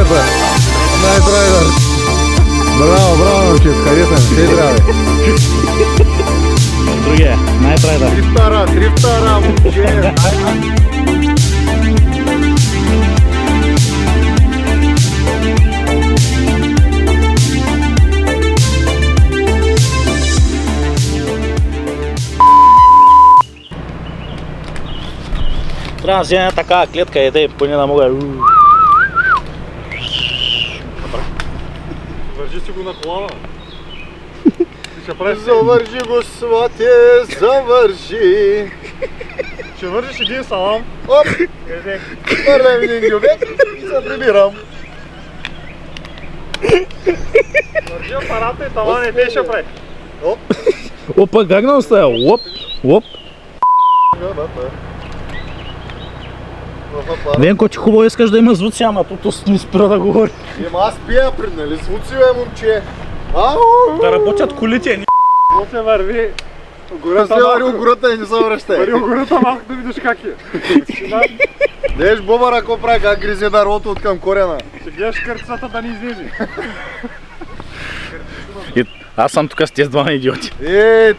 бе. Найтрайдър. Браво, браво, момче, хареса ми, те трябва. Другия, Найтрайдър. Дрифтара, момче. Трябва да вземе такава клетка и те поне да мога. Вържи си го на колана. Завържи го, свате, завържи. Ще вържиш един салам. Оп! Хвърлям един гюбек и се прибирам. Вържи апарата и това не те ще прави. Оп! Опа, как да оставя? Оп, оп. Венко, ти хубаво искаш да има звуци, ама тут не спира да говори. Ема аз пия пред, нали звуци, бе, момче? Ау! Да работят колите. Какво се върви? Гората върви гората и не се връщай. Върви гората малко да видиш как е. Деш бобър, ако прави как гризе дървото от към корена. Ще гледаш кърцата да не излезе. Аз съм тук с тези двама идиоти.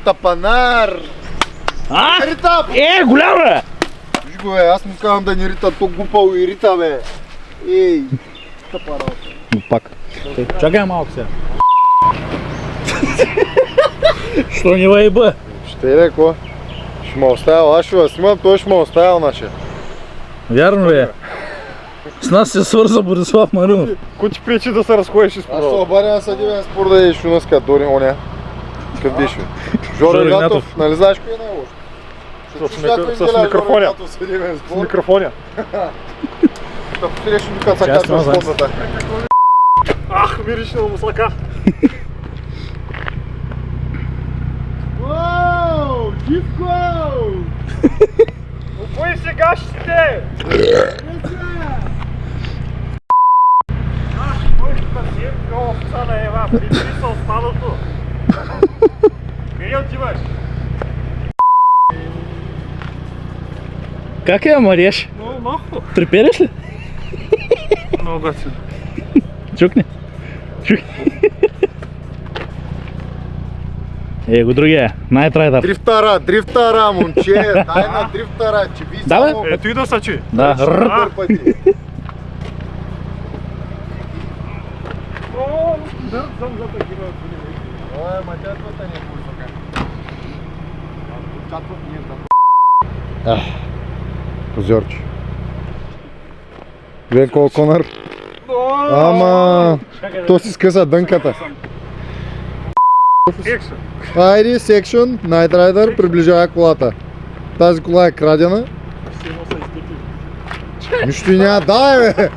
Тапанар! А? Рита! Голям бе! Виж го, бе, аз му казвам да ни рита, то глупал и рита, бе. Ей, тъпа работа. Пак. Чакай малко сега. Що не въеба? Ще е леко. Ще ме оставил, аз ще го снимам, той ще ме оставил нашия. Вярно ли е? С нас се свърза Борислав Маринов. Ко ти пречи да се разходиш и Аз се спорова? обадя на съдебен спор да еш у нас като Дори, оня. Къд беше? Жори Лятов, нали знаеш кой е най-лошо? С микрофоня. С микрофоня. Да посрещу тук са качва спотната. Ах, мириш на муслака. Уау, Живко! Опой се гащите! Ах, моята симка овца на Ева, прибери се от стадото. Къде отиваш? Как я мореш? Много малко. Трепереш ли? Много готино. Чукни. Чукни. Го другия, Найтрайдър. Дрифтара, момче, дай на дрифтара, че ви Да, бе. само... Ето и да са чуи. Да. Супер пъти. О, да, съм за такива. Ой, ма тя твата не е по-висока. Чатват ние да... Позорче. Венко Оконър. Ама... То си скъса дънката. Екшън. Айди, секшън, Найтрайдър, приближава колата. Тази кола е крадена. Силно са изтекли. Нищо и няма. Давай, бе!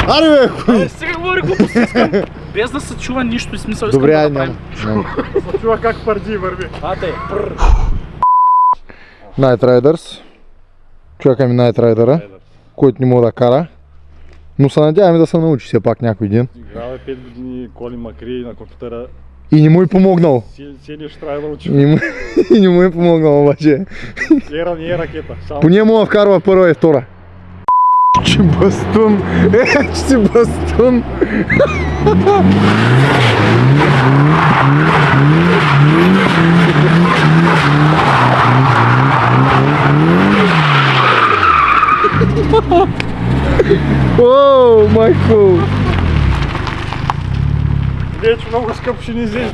Аре, бе! хуй! Сега говори глупости, искам. Без да се чува нищо и смисъл искам Добре, да ай, направим. няма. Се чува как парди върви. Ате, Найтрайдърс. Чакаме Найтрайдъра, който не мога да кара. Но се надяваме да се научи все пак някой ден. Играва 5 години Коли Макри на компютъра. И не му е помогнал. Сели ще трябва да учи. И не му е помогнал обаче. Ера не е ракета. Само Поне му вкарва първа и втора. Че бастун! Че си бастун! Оу, майко! вече много скъпо ще ни излезе.